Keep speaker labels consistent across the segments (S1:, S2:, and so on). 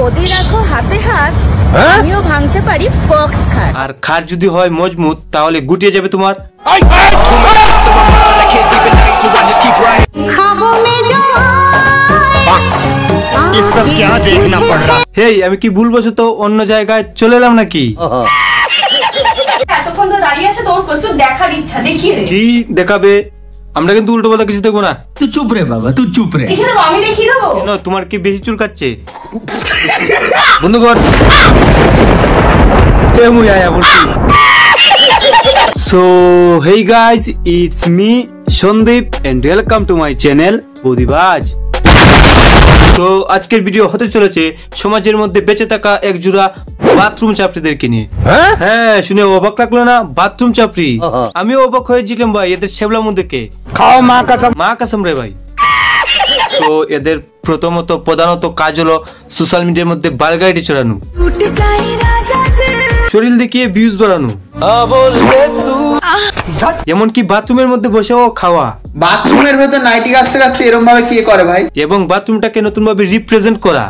S1: যদি রাখো হাতে হাত আমিও ভাঙতে পারি বক্স খাট।
S2: আর খাট যদি হয় মজবুত তাহলে গুটিয়ে যাবে তোমার। হেই আমি কি ভুলবশত অন্য জায়গায় চলে এলাম নাকি?
S1: এতক্ষণ তো দাঁড়িয়ে আছে, তোর প্রচুর দেখার ইচ্ছা, দেখিয়ে দে।
S2: কি দেখাবে? আমরা কিন্তু উল্টো পাল্টা কিছু দেখবো না।
S3: তুই চুপ রে বাবা, তুই চুপ রে।
S1: দেখিয়ে দেবো, আমি দেখিয়ে দেবো।
S2: তোমার কি বেশি চুল কাটছে? বন্ধুগণ So hey guys, it's me Sandeep and welcome to my channel Bodibaj. তো আজকের ভিডিও হতে চলেছে সমাজের মধ্যে বেঁচে থাকা এক জোড়া বাথরুম চাপড়িদেরকে নিয়ে। হ্যাঁ শুনে অবাক লাগলো না? বাথরুম চাপড়ি। আমিও অবাক হয়েছিলাম ভাই এদের শেবলার মধ্যে কে। খাও মা কাসম রে ভাই। তো এদের প্রধানত কাজ হলো সোশ্যাল মিডিয়ার মধ্যে বালগাইডি ছড়ানো, শরীর দেখিয়ে ভিউজ বাড়ানো, এমনকি বাথরুমের মধ্যে বসেও খাওয়া।
S4: বাথরুমের ভেতর নাইটি কাচতে কাচতে এরকম ভাবে কি করে ভাই?
S2: এবং বাথরুমটাকে নতুন ভাবে রিপ্রেজেন্ট করা।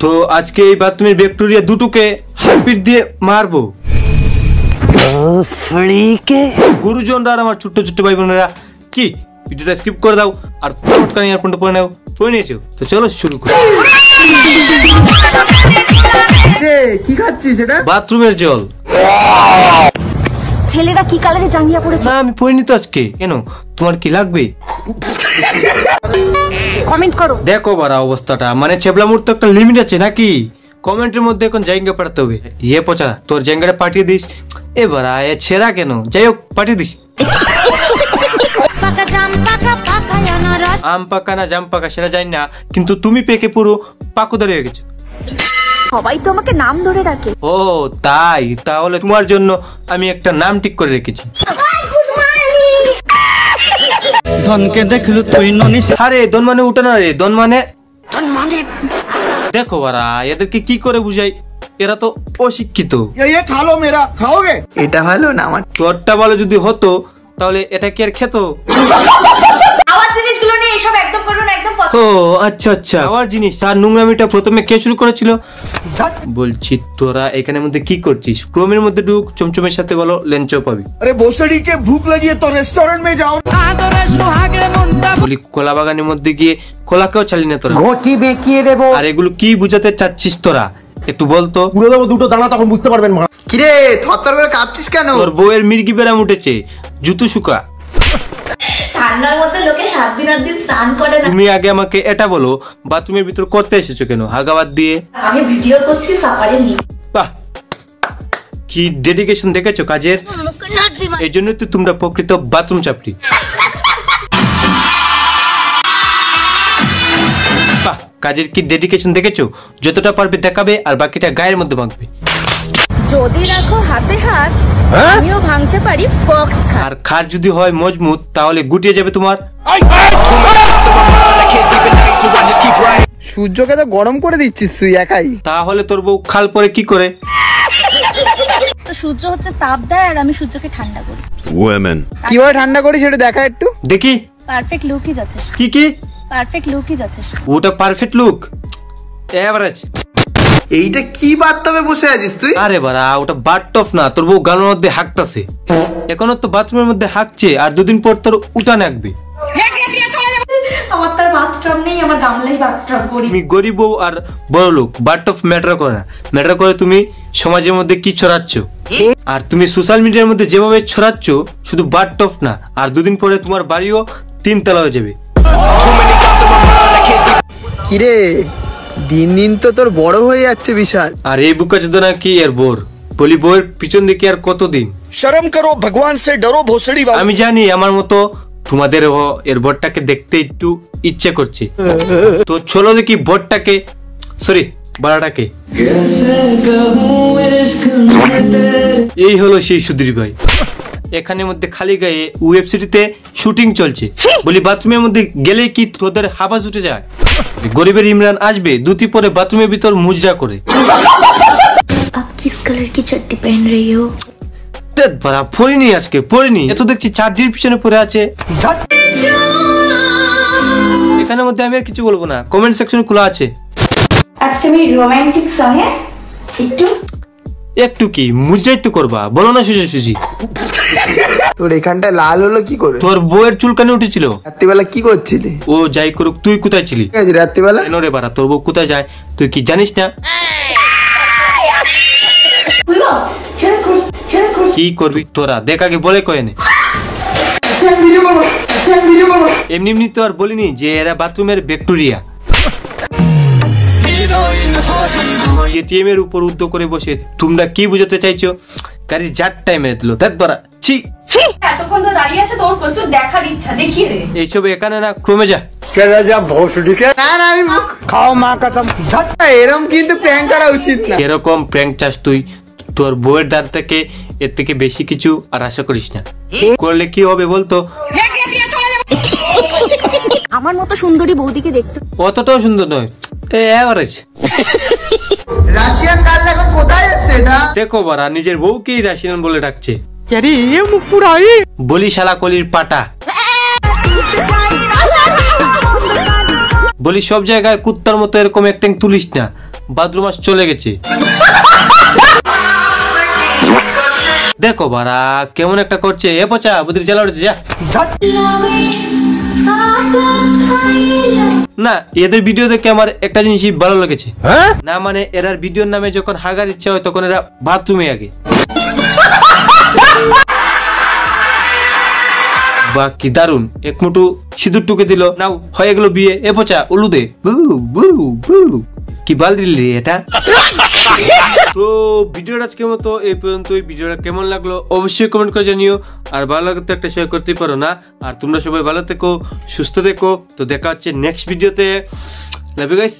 S2: তো আজকে এই বাথরুমের ব্যাকটেরিয়া দুটোকে হারপিট দিয়ে মারবো। গুরুজনরা আর আমার ছোট্ট ছোট্ট ভাই বোনেরা কি ভিডিওটা স্কিপ করে দাও আর ফটোটা ইয়ারফোনটা পরে নাও। পরে নিয়েছো তো চলো শুরু করি।
S4: কি খাচ্ছিস এটা?
S2: বাথরুমের জল।
S1: ছেলেরা কি কালারে জাঙ্গিয়া পড়েছে?
S2: না আমি পরিনি তো আজকে। কেন তোমার কি লাগবে?
S1: কমেন্ট করো।
S2: দেখো বারা অবস্থাটা, মানে ছেবলামুর তো একটা লিমিট আছে নাকি? কমেন্টের মধ্যে এখন জায়গা পাঠাতে হবে। ইয়ে পচা তোর জায়গাটা পাঠিয়ে দিস। এবার এ ছেঁড়া কেন? যাই হোক পাঠিয়ে দিস। আম পাকা না জাম পাকা সেটা জানি না, কিন্তু তুমি পেকে পুরো পাকুদারি হয়ে গেছো।
S1: সবাই তো আমাকে নাম ধরে ডাকে।
S2: ও তাই? তাহলে তোমার জন্য আমি একটা নাম ঠিক করে রেখেছি।
S3: ধনকে দেখলু তুই ননিস।
S2: আরে দন মানে উঠে না রে, দন মানে দেখো বারা এদেরকে কি করে বুঝাই, এরা তো অশিক্ষিত।
S3: খালো মেরা খাওগে?
S4: এটা ভালো না আমার?
S2: তোরটা ভালো যদি হতো তাহলে এটা কি আর খেতো?
S1: আমার জিনিসগুলো নিয়ে এসব একদম করবে না, একদম পছন্দ।
S2: ও আচ্ছা আচ্ছা, আমার জিনিস। তার নোংরামিটা প্রথমে কে শুরু করেছিল? বলছি তোরা এখানের মধ্যে কি করছিস? ক্রোমের মধ্যে ঢুক, চমচমের সাথে বলো লেঞ্চো পাবি।
S3: আরে ভোসড়ি কে ভুক লাগিয়ে তো রেস্টুরেন্ট মে যাও।
S2: বলি কলা বাগানের মধ্যে গিয়ে কলাকেও চালি না তোরা।
S3: ঘটি বেঁকিয়ে দেবো।
S2: আর এগুলো কি বুঝাতে চাচ্ছিস তোরা একটু বলতো?
S3: পুরো দেবো দুটো দানা, তখন বুঝতে পারবেন।
S4: কিরে থরথর করে কাঁপছিস কেন?
S2: তোর বউয়ের মির্গি বেরাম উঠেছে, জুতো শুকা।
S1: ঠান্ডার মধ্যে লোকে 7 দিন 8 দিন স্নান করে না।
S2: তুমি আগে আমাকে এটা বলো বাথরুমের ভিতর করতে এসেছো কেন হাগাবাদ দিয়ে?
S1: আমি ভিডিও করছি সাফারি নিচে।
S2: বাহ কি ডেডিকেশন দেখেছো কাজের। এই জন্য তো তোমরা প্রকৃত বাথরুম চাপড়ি। বাহ কাজের কি ডেডিকেশন দেখেছো? যতটা পারবে দেখাবে আর বাকিটা গায়ের মধ্যে মাখবে।
S1: যদি রাখো হাতে হাত আমিও ভাঙতে পারি বক্স খাট।
S2: আর খাট যদি হয় মজবুত তাহলে গুটিয়ে যাবে তোমার।
S4: সূর্যকে তো গরম করে দিচ্ছিস তুই একাই।
S2: তাহলে তোর বউ খাল পরে কি করে?
S1: তো সূর্য হচ্ছে তাপ দেয় আর আমি সূর্যকে ঠান্ডা করি।
S4: কিভাবে ঠান্ডা করি সেটা দেখা একটু
S2: দেখি।
S1: পারফেক্ট লুকই যথেষ্ট।
S2: কি কি?
S1: পারফেক্ট লুকই যথেষ্ট।
S2: ওটা পারফেক্ট লুক এভারেজ।
S4: এইটা কি বাথটবে বসে আছিস তুই?
S2: আরে বাড়া ওটা বাথটব না, তোর বউ গালের মধ্যে হাঁকতাছে। এখনো তো বাথরুমের মধ্যে হাঁকছে আর দুদিন পর তোর উঠান হাঁকবে।
S1: আমার তার বাথটব নেই, আমার গামলাই বাথটব করি।
S2: তুমি গরিব বউ আর বড় লোক বাথটব ম্যাটার করে না। ম্যাটার করে তুমি সমাজের মধ্যে কি ছড়াচ্ছ। আর তুমি সোশ্যাল মিডিয়ার মধ্যে যেভাবে ছড়াচ্ছ শুধু বাথটব না, আর দুদিন পরে তোমার বাড়িও 3 তলা হয়ে যাবে।
S4: কিরে দিন দিন তো তোর বড় হয়ে যাচ্ছে বিশাল।
S2: আর এই বুকা চোদনা কি এর বোর? বলি বউয়ের পিছন দিকে আর কতদিন?
S3: শরম করো, ভগবান সে ডরো ভোসড়ি।
S2: আমি জানি আমার মতো তোমাদের এর বরটাকে দেখতে একটু ইচ্ছে করছে, তো চলো দেখি বরটাকে, সরি বাড়াটাকে। এই হলো সেই সুধীর ভাই। এখানের মধ্যে খালি গায়ে ওয়েব সিরিজে শুটিং চলছে। বলি বাথরুমের মধ্যে গেলে কি তোদের হাবাস উঠে যায়? গরিবের ইমরান আসবে দুটি পরে বাথরুমের ভিতর মুজরা করে।
S1: आप किस कलर की चड्डी पहन रही हो?
S2: পড়িনি আজকে, পড়িনি। এত দেখছি চার্জির পিছনে পড়ে আছে। এখানের মধ্যে আমি আর কিছু বলবো না, কমেন্ট সেকশন খোলা আছে।
S1: আজকে আমি রোমান্টিক সঙ্গে
S2: একটু কি মুজাই তো করবা, বলো না সুজি সুজি।
S4: তোর এখানটা লাল হলো কি করে?
S2: তোর বউয়ের চুলকানি উঠেছিল।
S4: রাত্রিবেলা কি করছিলি?
S2: ও যাই করুক, তুই কোথায় ছিলি?
S4: ঠিক আছে, রাত্রিবেলা
S2: কেন রে বাড়া, তোর বউ কোথায় যায় তুই কি জানিস না? কি করবি তোরা, দেখ আগে বলে কয়ে নে। এমনি এমনি তো আর বলিনি যে এরা বাথরুমের ব্যাকটেরিয়া। এটিএম এর উপর উদ্যোগ করে বসে তোমরা কি বুঝাতে চাইছো? গাড়ি যার টাইমে দিল দেখ বাড়া, ছি।
S1: এতক্ষণ তো দাঁড়িয়ে আছে, তোর প্রচুর দেখার ইচ্ছা, দেখিয়ে দে।
S2: এইসব এখানে না, ক্রমে যা।
S4: না না আমি খাও মা কসম। এরকম কিন্তু প্র্যাঙ্ক করা উচিত না।
S2: এরকম প্র্যাঙ্ক চাস তুই, তোর বউয়ের দাঁত থেকে এর থেকে বেশি কিছু আর আশা করিস না। করলে কি হবে বলতো?
S1: আমার মতো সুন্দরী বৌদিকে দেখতে
S2: অতটাও সুন্দর নয়, এভারেজ।
S4: রাশিয়ান গার্ল এখন কোথায় এসছে না?
S2: দেখো বারা, নিজের বউকেই রাশিয়ান বলে ডাকছে।
S4: আরে এ মুখ পুরাই।
S2: বলি শালা কলির পাটা। বলি সব জায়গায় কুত্তার মতো এরকম অ্যাক্টিং তুলিস না, বাথরুম আস চলে গেছে। দেখো বারা কেমন একটা করছে, এ পচা বুদ্ধির জ্বালা উঠেছে, যা। না, এদের ভিডিও দেখে আমার একটা জিনিসই ভালো লেগেছে। না মানে এরার ভিডিওর নামে যখন হাগার ইচ্ছা হয় তখন এরা বাথরুমে আগে। বা কি দারুন, এক মুঠো সিঁদুর টুকে দিল, নাও হয়ে গেল বিয়ে। এ পচা উলু দে, কি বাল দিলি এটা। তো ভিডিওটা আজকের মতো এই পর্যন্তই। ভিডিওটা কেমন লাগলো অবশ্যই কমেন্ট করে জানিও, আর ভালো লাগলে তো একটা শেয়ার করতেই পারো না। আর তোমরা সবাই ভালো থেকো, সুস্থ থেকো। তো দেখা হচ্ছে নেক্সট ভিডিওতে। Love you guys.